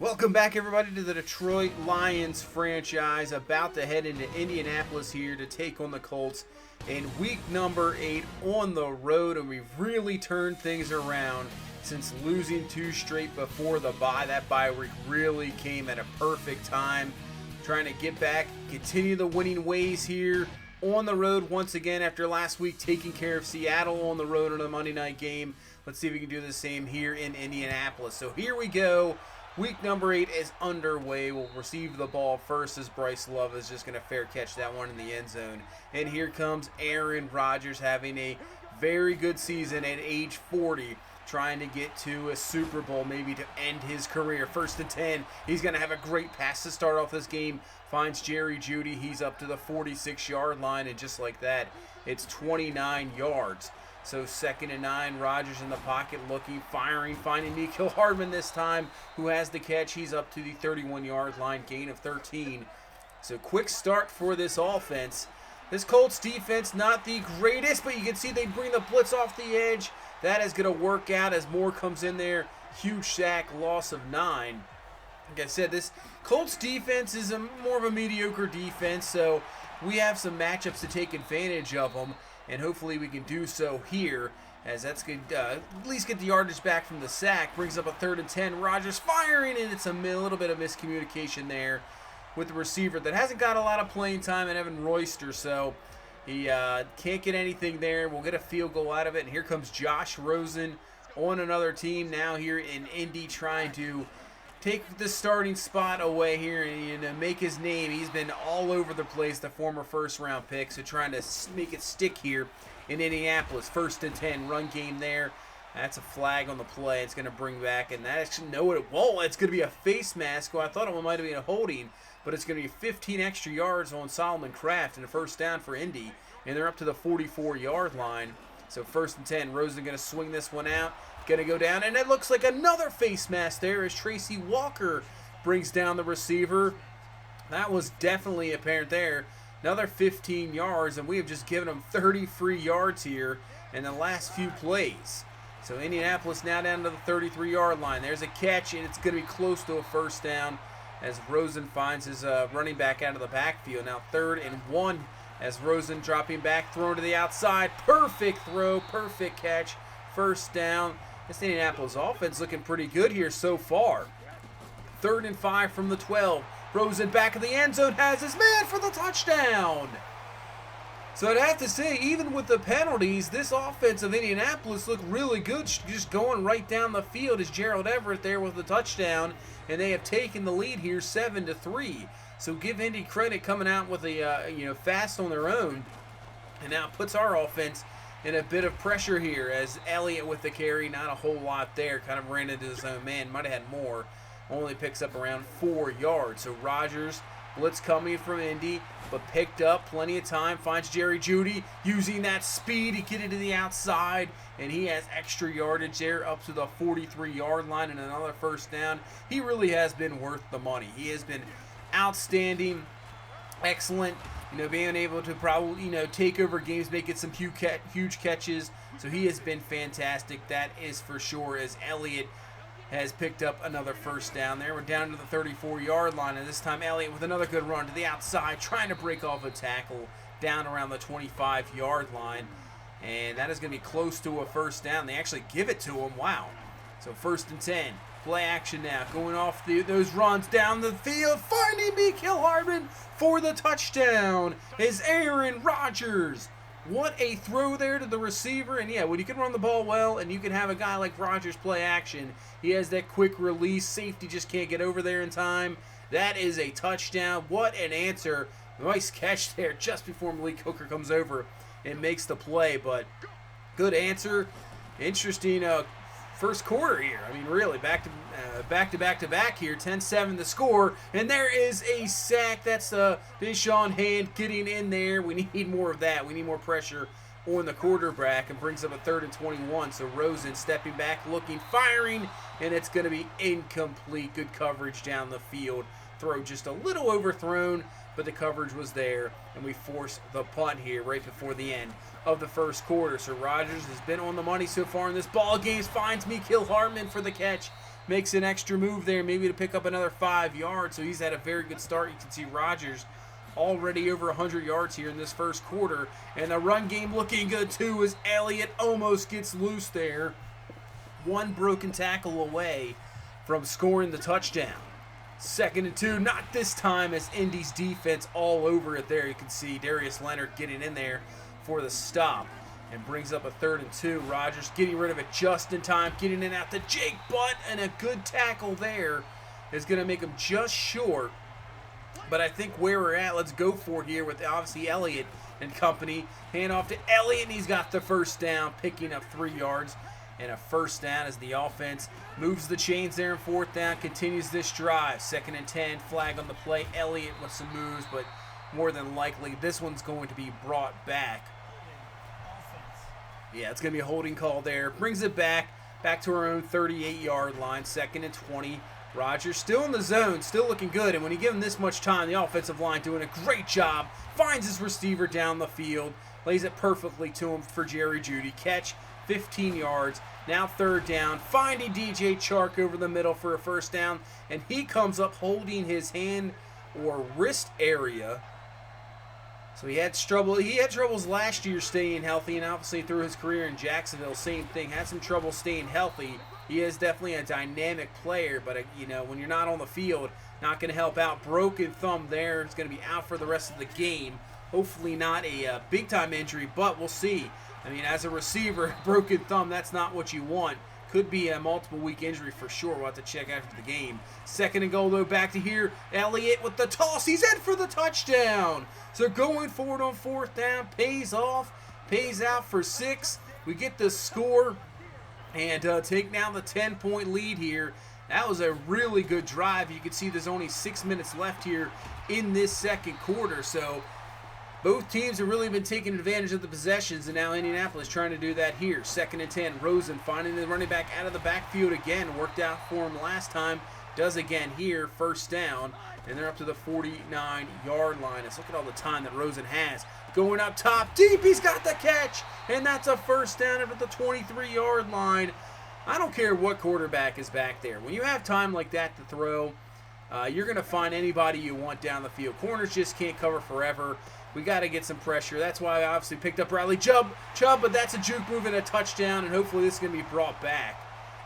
Welcome back, everybody, to the Detroit Lions franchise. About to head into Indianapolis here to take on the Colts in week number 8 on the road. And we've really turned things around since losing 2 straight before the bye. That bye week really came at a perfect time. Trying to get back, continue the winning ways here on the road once again after last week taking care of Seattle on the road in a Monday night game. Let's see if we can do the same here in Indianapolis. So here we go. Week number 8 is underway. We'll receive the ball first as Bryce Love is just going to fair catch that one in the end zone. And here comes Aaron Rodgers having a very good season at age 40, trying to get to a Super Bowl, maybe to end his career. 1st and 10. He's going to have a great pass to start off this game. Finds Jerry Jeudy. He's up to the 46-yard line, and just like that, it's 29 yards. So 2nd and 9, Rodgers in the pocket looking, firing, finding Mecole Hardman this time, who has the catch. He's up to the 31-yard line, gain of 13. So quick start for this offense. This Colts defense, not the greatest, but you can see they bring the blitz off the edge. That is going to work out as Moore comes in there. Huge sack, loss of 9. Like I said, this Colts defense is more of a mediocre defense, so we have some matchups to take advantage of them. And hopefully we can do so here, as that's going to at least get the yardage back from the sack. Brings up a 3rd and 10. Rodgers firing, and it's a little bit of miscommunication there with the receiver that hasn't got a lot of playing time, and Evan Royster, so he can't get anything there. We'll get a field goal out of it, and here comes Josh Rosen on another team now here in Indy, trying to take the starting spot away here and make his name. He's been all over the place, the former first-round pick, so trying to make it stick here in Indianapolis. 1st and 10, run game there. That's a flag on the play. It's going to bring back, and that actually, no, it won't. It's going to be a face mask. Well, I thought it might have been a holding, but it's going to be 15 extra yards on Solomon Kraft and a first down for Indy, and they're up to the 44-yard line. So 1st and 10, Rosen going to swing this one out. Going to go down, and it looks like another face mask there as Tracy Walker brings down the receiver. That was definitely apparent there. Another 15 yards, and we have just given them 30 free yards here in the last few plays. So Indianapolis now down to the 33-yard line. There's a catch, and it's going to be close to a first down as Rosen finds his running back out of the backfield. Now 3rd and 1 as Rosen dropping back, thrown to the outside. Perfect throw, perfect catch, first down. This Indianapolis offense looking pretty good here so far. 3rd and 5 from the 12. Rosen back in the end zone, has his man for the touchdown. So I'd have to say, even with the penalties, this offense of Indianapolis looked really good, just going right down the field as Gerald Everett there with the touchdown, and they have taken the lead here 7-3. So give Indy credit coming out with a fast on their own, and now it puts our offense in a bit of pressure here as Elliott with the carry, not a whole lot there, kind of ran into his own man, might have had more, only picks up around 4 yards. So Rodgers, blitz coming from Indy, but picked up plenty of time, finds Jerry Jeudy, using that speed to get it to the outside, and he has extra yardage there up to the 43-yard line and another first down. He really has been worth the money. He has been outstanding, excellent, being able to probably, take over games, making some huge catches. So he has been fantastic. That is for sure, as Elliott has picked up another first down there. We're down to the 34-yard line, and this time Elliott with another good run to the outside, trying to break off a tackle down around the 25-yard line. And that is going to be close to a first down. They actually give it to him. Wow. So 1st and 10. Play action now, going off those runs down the field, finding Mecole Hardman for the touchdown is Aaron Rodgers. What a throw there to the receiver. And yeah, when you can run the ball well and you can have a guy like Rodgers play action, he has that quick release. Safety just can't get over there in time. That is a touchdown. What an answer. Nice catch there just before Malik Hooker comes over and makes the play. But good answer. Interesting first quarter here. I mean, really, back to back here. 10-7 the score, and there is a sack. That's Deshaun Hand getting in there. We need more of that. We need more pressure on the quarterback, and brings up a 3rd and 21. So Rosen stepping back, looking, firing, and it's going to be incomplete. Good coverage down the field. Throw just a little overthrown, but the coverage was there, and we force the punt here right before the end of the first quarter. So Rodgers has been on the money so far in this ball game. Finds Mecole Hardman for the catch. makes an extra move there, maybe to pick up another 5 yards. So he's had a very good start. You can see Rodgers already over 100 yards here in this first quarter. And the run game looking good too as Elliott almost gets loose there. One broken tackle away from scoring the touchdown. 2nd and 2, not this time, as Indy's defense all over it there. You can see Darius Leonard getting in there for the stop and brings up a 3rd and 2. Rodgers getting rid of it just in time, getting it out to Jake Butt, and a good tackle there is going to make him just short. But I think where we're at, let's go for it here with obviously Elliott and company. Hand off to Elliott, and he's got the first down, picking up 3 yards. And a first down as the offense moves the chains there in 4th down, continues this drive. 2nd and 10, flag on the play. Elliott with some moves, but more than likely this one's going to be brought back. Yeah, it's going to be a holding call there. Brings it back to our own 38-yard line. 2nd and 20. Rodgers still in the zone, still looking good. And when you give him this much time, the offensive line doing a great job. Finds his receiver down the field. Lays it perfectly to him for Jerry Jeudy. Catch, 15 yards. Now 3rd down, finding DJ Chark over the middle for a first down, and he comes up holding his hand or wrist area. So he had troubles last year staying healthy, and obviously through his career in Jacksonville, same thing. Had some trouble staying healthy. He is definitely a dynamic player, but you know, when you're not on the field, not going to help out. Broken thumb there. It's going to be out for the rest of the game. Hopefully not a big-time injury, but we'll see. I mean, as a receiver, broken thumb, that's not what you want. Could be a multiple-week injury for sure. We'll have to check after the game. 2nd and goal, though, back to here. Elliott with the toss. He's in for the touchdown. So going forward on 4th down pays off. Pays out for 6. We get the score and take now the 10-point lead here. That was a really good drive. You can see there's only 6 minutes left here in this second quarter. So both teams have really been taking advantage of the possessions, and now Indianapolis trying to do that here. 2nd and 10, Rosen finding the running back out of the backfield again. Worked out for him last time. Does again here, first down, and they're up to the 49-yard line. Let's look at all the time that Rosen has. Going up top, deep, he's got the catch, and that's a first down at the 23-yard line. I don't care what quarterback is back there. When you have time like that to throw, you're going to find anybody you want down the field. Corners just can't cover forever. We got to get some pressure. That's why I obviously picked up Riley Chubb, but that's a juke move and a touchdown, and hopefully this is going to be brought back.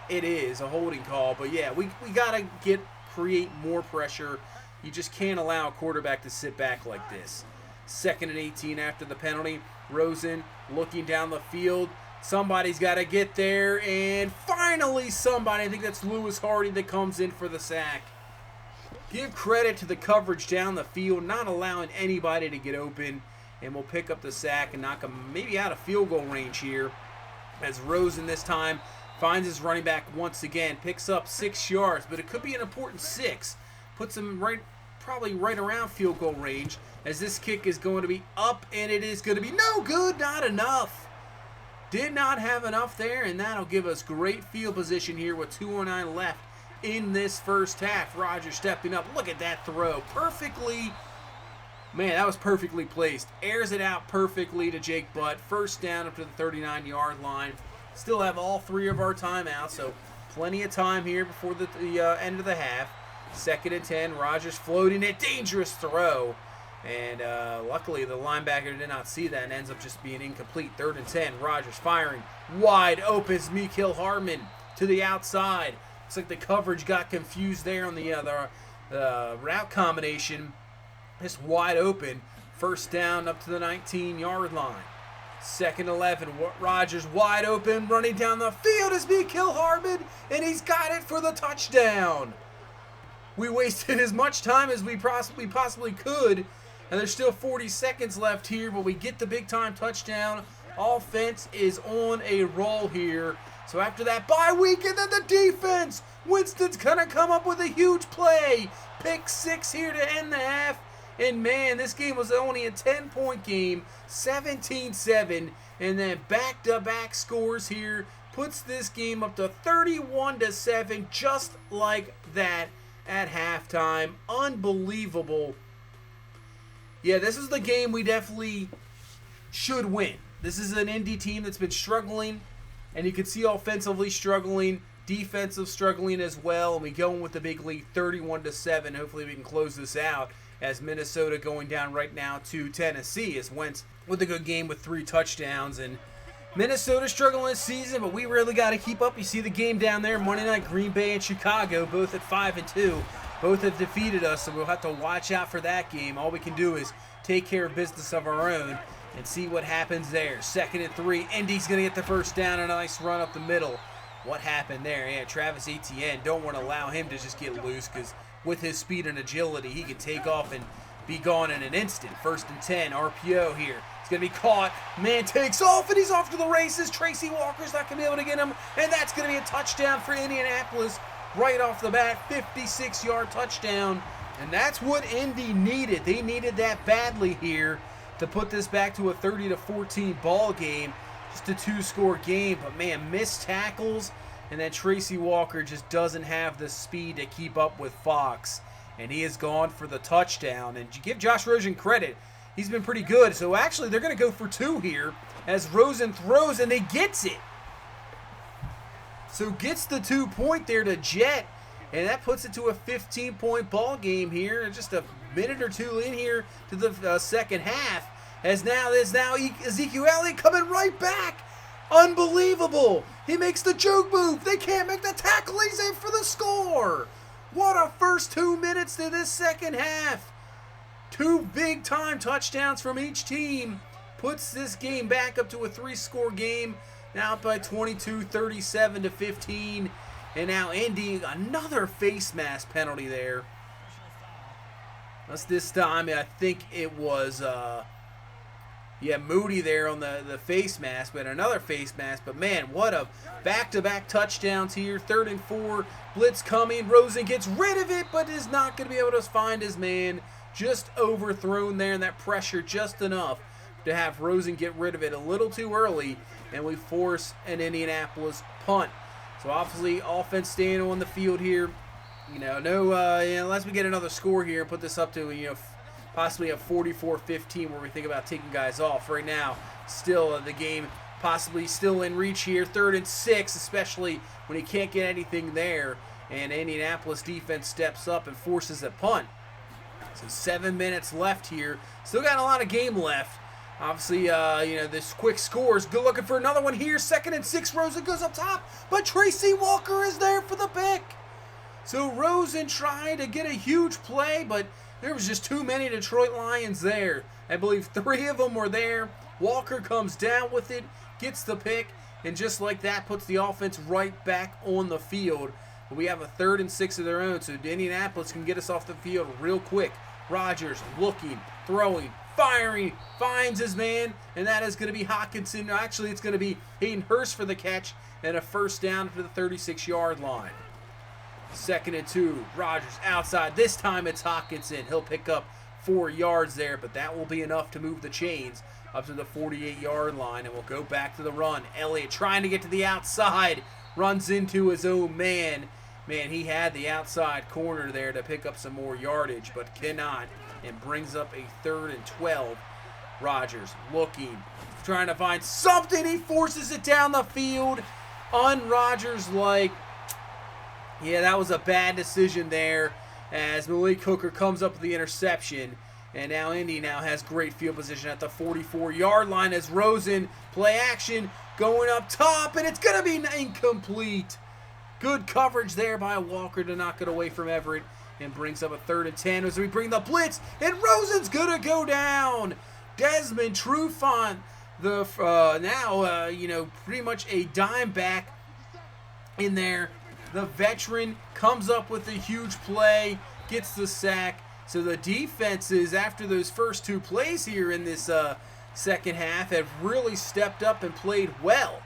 It is a holding call, but yeah, we got to create more pressure. You just can't allow a quarterback to sit back like this. 2nd and 18 after the penalty. Rosen looking down the field. Somebody's got to get there, and finally somebody, I think that's Lewis Hardy, that comes in for the sack. Give credit to the coverage down the field, not allowing anybody to get open, and we'll pick up the sack and knock him maybe out of field goal range here, as Rosen this time finds his running back once again, picks up 6 yards, but it could be an important 6. Puts him probably right around field goal range, as this kick is going to be up, and it is going to be no good, not enough. Did not have enough there, and that'll give us great field position here with 2:09 left in this first half. Rodgers stepping up. Look at that throw. Perfectly. Man, that was perfectly placed. Airs it out perfectly to Jake Butt. First down up to the 39-yard line. Still have all 3 of our timeouts, so plenty of time here before the end of the half. 2nd and 10. Rodgers floating it. Dangerous throw. And luckily the linebacker did not see that and ends up just being incomplete. 3rd and 10. Rodgers firing. Wide open. Mecole Hardman to the outside. Looks like the coverage got confused there on the route combination. Just wide open. First down up to the 19-yard line. 2nd 11. Rodgers wide open. Running down the field is Mecole Hardman. And he's got it for the touchdown. We wasted as much time as we possibly could. And there's still 40 seconds left here. But we get the big-time touchdown. Offense is on a roll here. So after that bye week, and then the defense, Winston's going to come up with a huge play. Pick 6 here to end the half. And man, this game was only a 10-point game, 17-7. And then back-to-back scores here puts this game up to 31-7, just like that at halftime. Unbelievable. Yeah, this is the game we definitely should win. This is an Indy team that's been struggling. And you can see offensively struggling. Defensive struggling as well, and we go in with the big lead 31-7. Hopefully we can close this out as Minnesota going down right now to Tennessee as Wentz with a good game with 3 touchdowns. And Minnesota struggling this season, but we really got to keep up. You see the game down there, Monday night, Green Bay and Chicago, both at 5-2. Both have defeated us, so we'll have to watch out for that game. All we can do is take care of business of our own and see what happens there. 2nd and 3. Indy's going to get the first down, and a nice run up the middle. What happened there? Yeah, Travis Etienne, don't want to allow him to just get loose because with his speed and agility, he can take off and be gone in an instant. 1st and 10, RPO here. It's going to be caught. Man takes off, and he's off to the races. Tracy Walker's not going to be able to get him, and that's going to be a touchdown for Indianapolis right off the bat. 56-yard touchdown, and that's what Indy needed. They needed that badly here to put this back to a 30-14 ball game. Just a 2-score game, but man, missed tackles, and then Tracy Walker just doesn't have the speed to keep up with Fox, and he is gone for the touchdown. And you give Josh Rosen credit, he's been pretty good. So actually, they're going to go for 2 here as Rosen throws, and they gets it. So gets the 2-point there to Jet, and that puts it to a 15-point ball game here. Just a minute or 2 in here to the second half. As now Ezekiel Elliott coming right back. Unbelievable. He makes the joke move. They can't make the tackle. He's in for the score. What a first 2 minutes to this second half. 2 big-time touchdowns from each team. Puts this game back up to a 3-score game. Now up by 22, 37-15. And now Indy, another face mask penalty there. That's this time, I think it was... Moody there on the face mask, but another face mask. But man, what a back-to-back touchdowns here. 3rd and 4, blitz coming. Rosen gets rid of it, but is not going to be able to find his man. Just overthrown there, and that pressure just enough to have Rosen get rid of it a little too early, and we force an Indianapolis punt. So obviously, offense staying on the field here. Unless we get another score here and put this up to possibly a 44-15 where we think about taking guys off. Right now, still the game possibly still in reach here. 3rd and 6, especially when he can't get anything there. And Indianapolis defense steps up and forces a punt. So 7 minutes left here. Still got a lot of game left. Obviously, this quick scores. Good looking for another one here. 2nd and 6, Rosen goes up top. But Tracy Walker is there for the pick. So Rosen trying to get a huge play, but there was just too many Detroit Lions there. I believe 3 of them were there. Walker comes down with it, gets the pick, and just like that puts the offense right back on the field. But we have a 3rd and 6 of their own, so Indianapolis can get us off the field real quick. Rodgers looking, throwing, firing, finds his man, and that is going to be Hockenson. Actually, it's going to be Hayden Hurst for the catch, and a first down to the 36-yard line. 2nd and 2, Rodgers outside. This time it's Hockenson. He'll pick up 4 yards there, but that will be enough to move the chains up to the 48-yard line, and we'll go back to the run. Elliott trying to get to the outside, runs into his own man. Man, he had the outside corner there to pick up some more yardage, but cannot, and brings up a 3rd and 12. Rodgers looking, trying to find something. He forces it down the field. Un-Rodgers-like. Yeah, that was a bad decision there as Malik Hooker comes up with the interception. And now Indy has great field position at the 44-yard line as Rosen, play action, going up top, and it's going to be incomplete. Good coverage there by Walker to knock it away from Everett, and brings up a 3rd and 10 as we bring the blitz, and Rosen's going to go down. Desmond Trufant, pretty much a dime back in there. The veteran comes up with a huge play, gets the sack. So the defenses, after those first 2 plays here in this second half, have really stepped up and played well.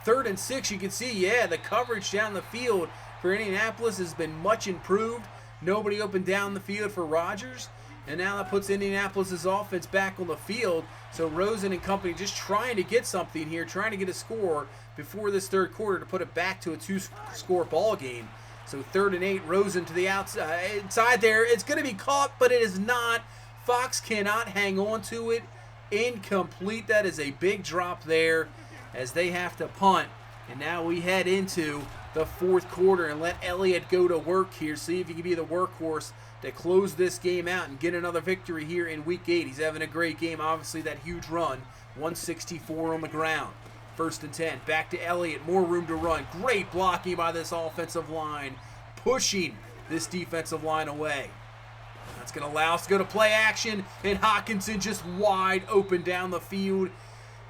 3rd and 6, you can see, the coverage down the field for Indianapolis has been much improved. Nobody opened down the field for Rodgers. And now that puts Indianapolis' offense back on the field. So Rosen and company just trying to get something here, trying to get a score before this 3rd quarter to put it back to a 2-score ball game. So 3rd and 8, Rosen to the outside there. It's going to be caught, but it is not. Fox cannot hang on to it. Incomplete. That is a big drop there as they have to punt. And now we head into the fourth quarter and let Elliott go to work here. See if he can be the workhorse to close this game out and get another victory here in Week 8. He's having a great game. Obviously, that huge run, 164 on the ground. 1st and 10. Back to Elliott. More room to run. Great blocking by this offensive line, pushing this defensive line away. That's going to allow us to go to play action, and Hockenson just wide open down the field.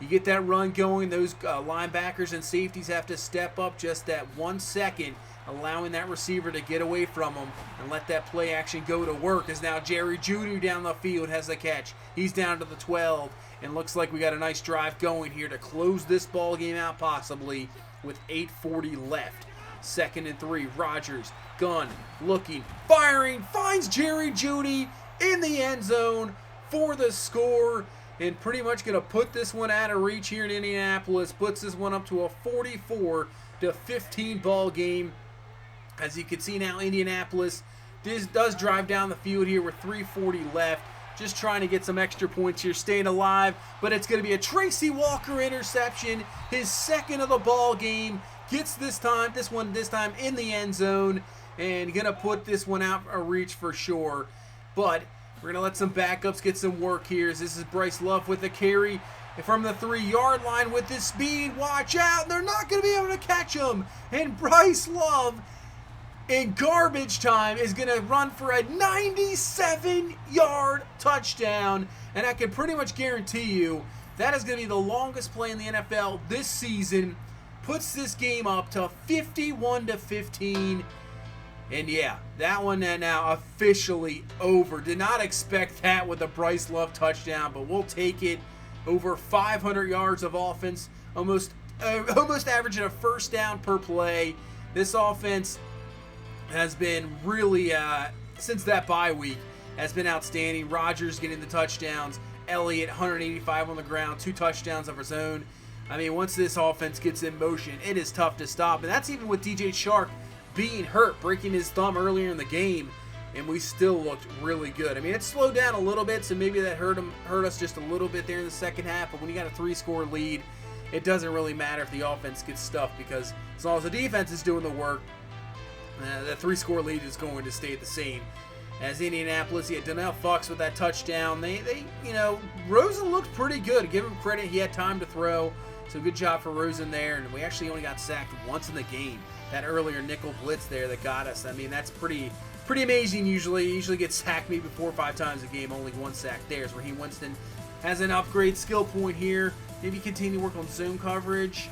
You get that run going, those linebackers and safeties have to step up just that 1 second, allowing that receiver to get away from him and let that play action go to work. As now Jerry Jeudy down the field has the catch. He's down to the 12, and looks like we got a nice drive going here to close this ball game out possibly with 8:40 left. 2nd and 3, Rodgers, gun, looking, firing, finds Jerry Jeudy in the end zone for the score, and pretty much going to put this one out of reach here in Indianapolis. Puts this one up to a 44-15 ball game. As you can see now, Indianapolis does drive down the field here with 3:40 left. Just trying to get some extra points here, staying alive. But it's going to be a Tracy Walker interception, his 2nd of the ball game. Gets this time in the end zone, and going to put this one out of reach for sure. But we're going to let some backups get some work here. This is Bryce Love with the carry from the 3-yard line with his speed. Watch out. They're not going to be able to catch him. And Bryce Love, in garbage time, is going to run for a 97-yard touchdown. And I can pretty much guarantee you that is going to be the longest play in the NFL this season. Puts this game up to 51-15. And yeah, that one now officially over. Did not expect that with a Bryce Love touchdown, but we'll take it. Over 500 yards of offense, almost averaging a 1st down per play. This offense has been really, since that bye week, has been outstanding. Rodgers getting the touchdowns. Elliott, 185 on the ground, 2 touchdowns of his own. I mean, once this offense gets in motion, it is tough to stop. And that's even with DJ Chark being hurt, breaking his thumb earlier in the game, and we still looked really good. I mean, it slowed down a little bit, so maybe that hurt us just a little bit there in the second half. But when you got a 3-score lead, it doesn't really matter if the offense gets stuffed, because as long as the defense is doing the work, the 3-score lead is going to stay the same. As Indianapolis, he had Donnell Fox with that touchdown. Rosen looked pretty good. Give him credit, he had time to throw. So good job for Rosen there. And we actually only got sacked once in the game. That earlier nickel blitz there that got us. I mean, that's pretty amazing usually. He usually gets sacked maybe 4 or 5 times a game. Only 1 sack there. Is Raheem Winston has an upgrade skill point here. Maybe continue to work on zone coverage.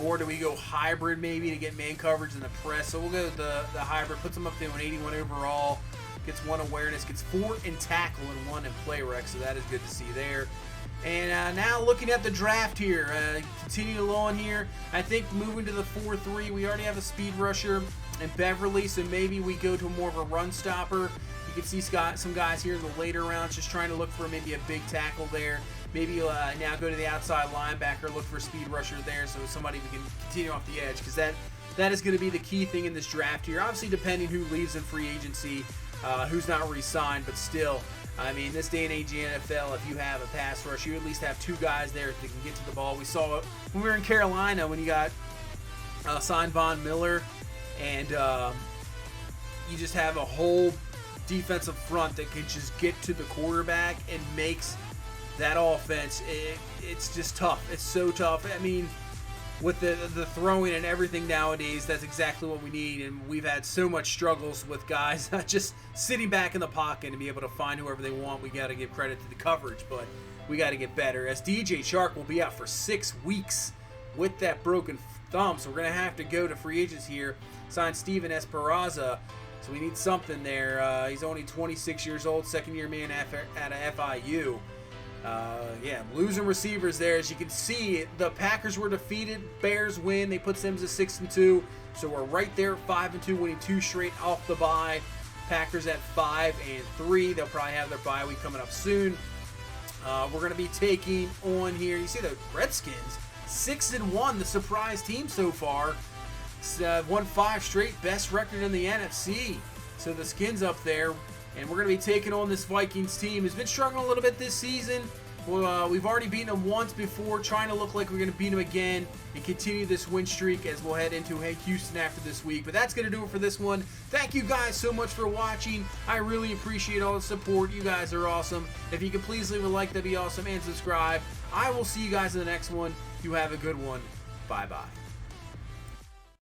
Or do we go hybrid maybe to get man coverage in the press? So we'll go with the hybrid. Puts him up there on 81 overall. Gets 1 awareness. Gets 4 in tackle and 1 in play rec. So that is good to see there. And now looking at the draft here. Continue on here. I think moving to the 4-3. We already have a speed rusher in Beverly. So maybe we go to more of a run stopper. You can see some guys here in the later rounds just trying to look for maybe a big tackle there. Maybe now go to the outside linebacker, look for a speed rusher there, so somebody we can continue off the edge, because that is going to be the key thing in this draft here. Obviously, depending who leaves in free agency, who's not re-signed, but still, I mean, this day and age in the NFL, if you have a pass rush, you at least have 2 guys there that can get to the ball. We saw it when we were in Carolina when you got signed Von Miller, and you just have a whole defensive front that can just get to the quarterback and makes that offense, it's just tough. It's so tough. I mean, with the throwing and everything nowadays, that's exactly what we need. And we've had so much struggles with guys just sitting back in the pocket and be able to find whoever they want. We got to give credit to the coverage, but we got to get better. As DJ Chark will be out for 6 weeks with that broken thumb, so we're going to have to go to free agents here. Sign Steven Esperanza. So we need something there. He's only 26 years old, 2nd-year man out of FIU. Losing receivers there. As you can see, the Packers were defeated. Bears win. They put Sims at 6-2. So we're right there at 5-2, winning 2 straight off the bye. Packers at 5-3. They'll probably have their bye week coming up soon. We're going to be taking on here. You see the Redskins, 6-1, the surprise team so far. Won 5 straight, best record in the NFC. So the Skins up there. And we're going to be taking on this Vikings team. Has been struggling a little bit this season. Well, we've already beaten them once before, trying to look like we're going to beat them again and continue this win streak as we'll head into Houston after this week. But that's going to do it for this one. Thank you guys so much for watching. I really appreciate all the support. You guys are awesome. If you could please leave a like, that'd be awesome, and subscribe. I will see you guys in the next one. You have a good one. Bye-bye.